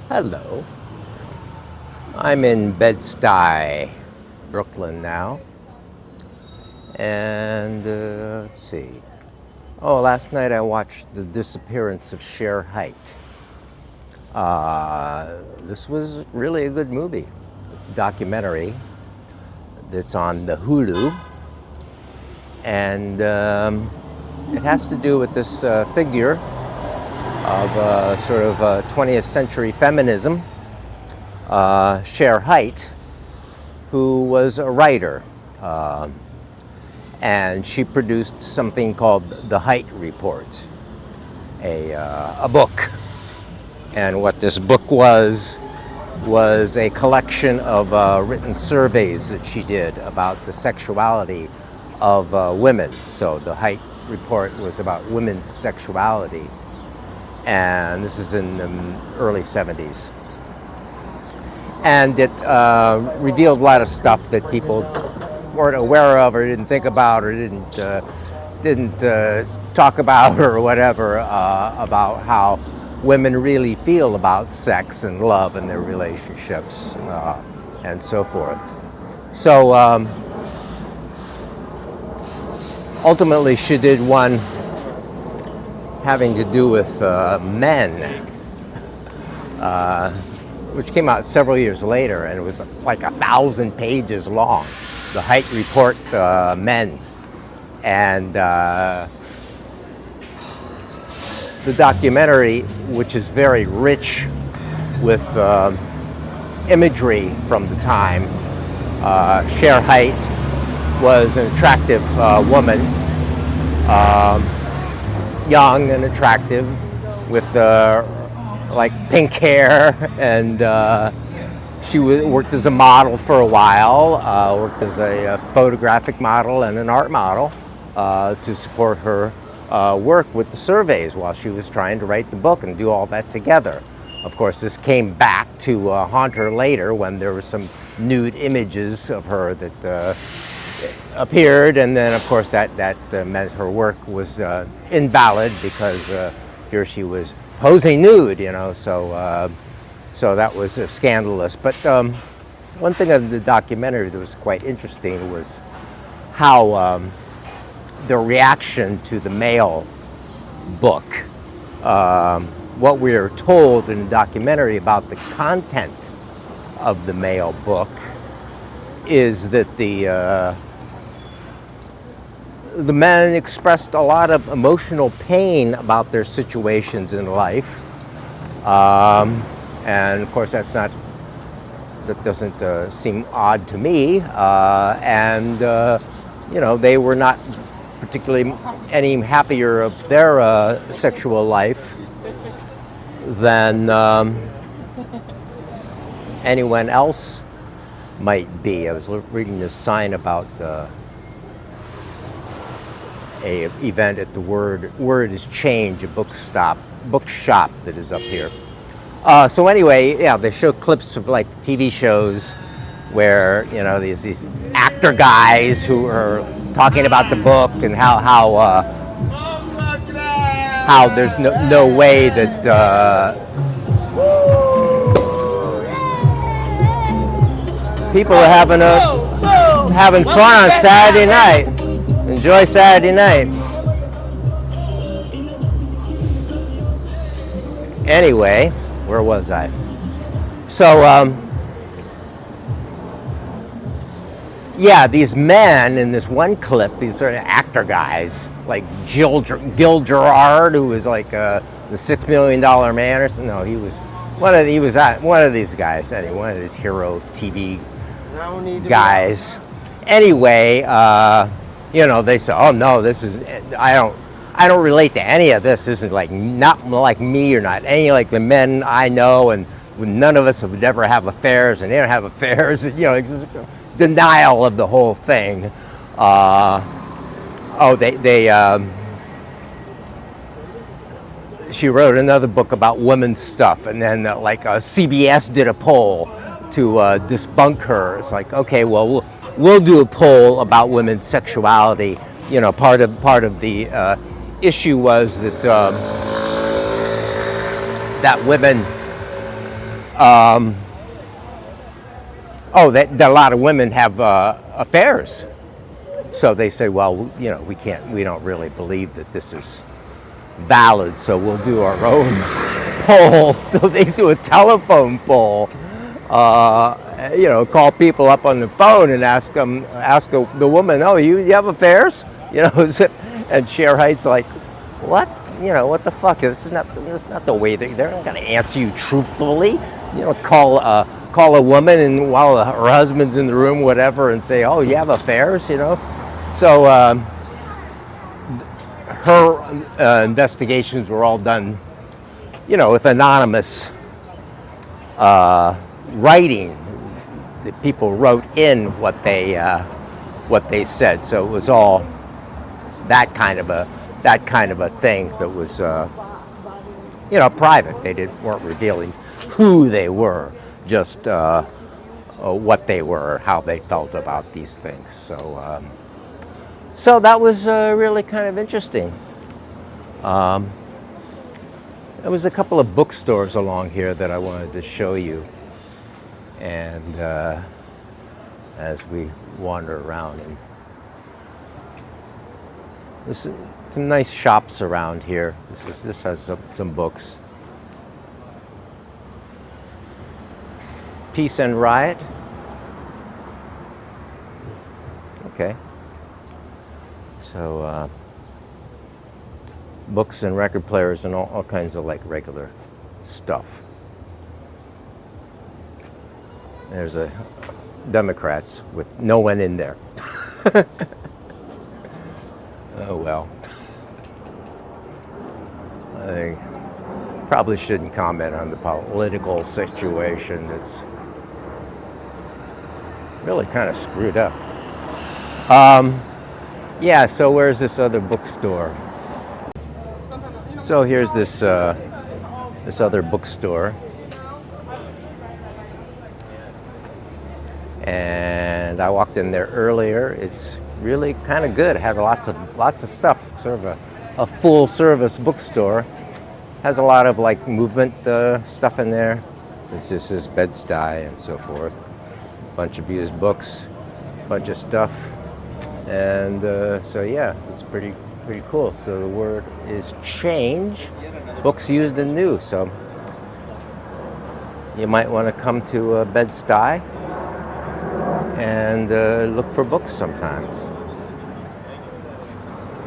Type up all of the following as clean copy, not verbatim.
Hello. I'm in Bed-Stuy, Brooklyn now. And let's see. Oh, last night I watched The Disappearance of Shere Hite. This was really a good movie. It's a documentary that's on the Hulu. And it has to do with this figure of sort of 20th century feminism, Shere Hite, who was a writer. And she produced something called the Hite Report, a book. And what this book was a collection of written surveys that she did about the sexuality of women. So the Hite Report was about women's sexuality. And this is in the early 70s. And it revealed a lot of stuff that people weren't aware of or didn't think about or didn't talk about or whatever, about how women really feel about sex and love and their relationships and so forth. So ultimately she did one having to do with men, which came out several years later, and it was like 1,000 pages long. The Hite Report, Men. And the documentary, which is very rich with imagery from the time. Shere Hite was an attractive woman, young and attractive, with like pink hair, and she worked as a model for a while, worked as a photographic model and an art model to support her work with the surveys while she was trying to write the book and do all that together. Of course, this came back to haunt her later when there were some nude images of her that appeared, and then of course that meant her work was invalid because here she was posing nude, so that was scandalous. But one thing of the documentary that was quite interesting was how the reaction to the male book, what we are told in the documentary about the content of the male book is that the men expressed a lot of emotional pain about their situations in life. And of course that doesn't seem odd to me. And they were not particularly any happier of their sexual life than anyone else might be. I was reading this sign about a event at the Word is Change, a bookshop that is up here. So anyway, yeah, they show clips of like TV shows where these actor guys who are talking about the book and how there's no way that people are having fun on Saturday night. Enjoy Saturday night. Anyway, where was I? So, yeah, these men in this one clip, these sort of actor guys, like Gil Gerard, who was like the $6 Million Man or something. No, he was one of these guys. Anyway, one of these hero TV guys. Anyway, they say, "Oh no, this is I don't relate to any of this. This is like not like me or not any like the men I know, and none of us would ever have affairs, and they don't have affairs." And, it's just denial of the whole thing. She wrote another book about women's stuff, and then CBS did a poll to debunk her. It's like, okay, well, we'll do a poll about women's sexuality. Part of the issue was that that women Oh, that a lot of women have affairs. So they say, well, you know, we don't really believe that this is valid, so we'll do our own poll. So they do a telephone poll. You know, call people up on the phone and ask the woman, oh, you have affairs? You know, and Shere Hite's like, what? You know, what the fuck? This is not the way they're not going to answer you truthfully. You know, call a woman and while her husband's in the room, whatever, and say, oh, you have affairs? You know, so her investigations were all done, you know, with anonymous writing. The people wrote in what they said, so it was all that kind of a thing that was you know, private. They weren't revealing who they were, just what they were, how they felt about these things. So that was really kind of interesting. There was a couple of bookstores along here that I wanted to show you, and as we wander around, and there's some nice shops around here. This has some books. Peace and Riot. Okay. So books and record players and all kinds of like regular stuff. There's a Democrats with no one in there. Oh well. I probably shouldn't comment on the political situation. It's really kind of screwed up. Yeah, so where's this other bookstore? So here's this other bookstore, and I walked in there earlier. It's really kind of good. It has lots of stuff. It's sort of a full service bookstore. Has a lot of like movement stuff in there, since this is Bed-Stuy and so forth. Bunch of used books, bunch of stuff, and so yeah, it's pretty cool. So the word is change, books used and new. So you might want to come to Bed-Stuy and look for books sometimes.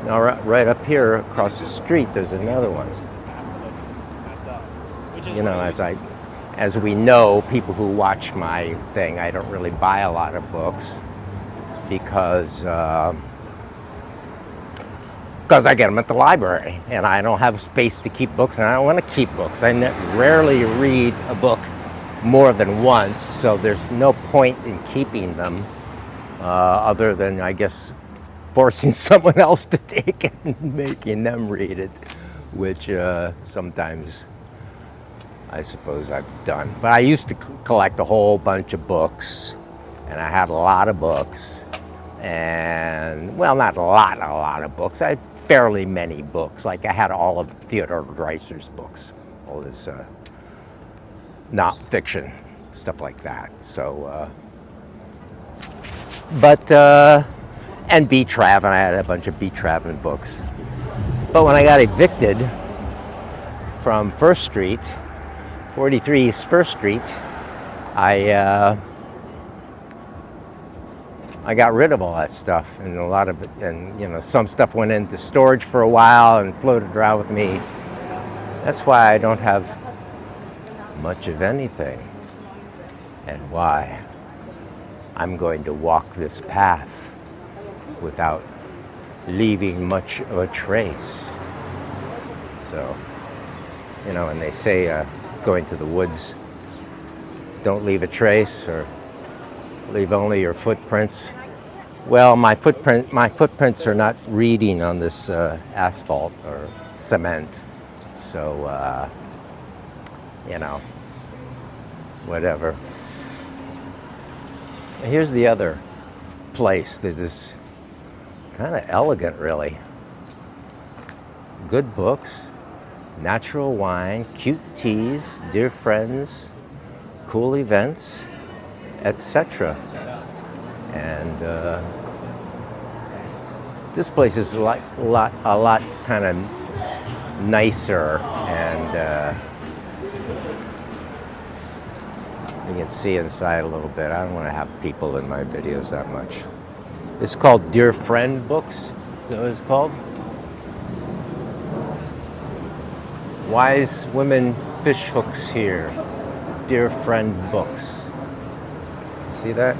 Now right up here across the street, there's another one. You know, as we know, people who watch my thing, I don't really buy a lot of books because I get them at the library, and I don't have space to keep books, and I don't want to keep books. I rarely read a book more than once, so there's no point in keeping them other than, I guess, forcing someone else to take it and making them read it, which sometimes I suppose I've done. But I used to collect a whole bunch of books, and I had a lot of books, and, well, not a lot of books. I had fairly many books. Like, I had all of Theodore Dreiser's books, all this not fiction, stuff like that. So, and B. Travin, I had a bunch of B. Travin books. But when I got evicted from First Street, 43 East First Street, I got rid of all that stuff, and a lot of it, and you know, some stuff went into storage for a while and floated around with me. That's why I don't have much of anything, and why I'm going to walk this path without leaving much of a trace. So, you know, and they say going to the woods, don't leave a trace, or leave only your footprints. Well, my footprints are not reading on this asphalt or cement, so you know, whatever. Here's the other place that is kind of elegant, really. Good books, natural wine, cute teas, dear friends, cool events, etc. And this place is a lot kind of nicer, and you can see inside a little bit. I don't want to have people in my videos that much. It's called Dear Friend Books. Is that what it's called? Wise Women Fish Hooks Here. Dear Friend Books. See that?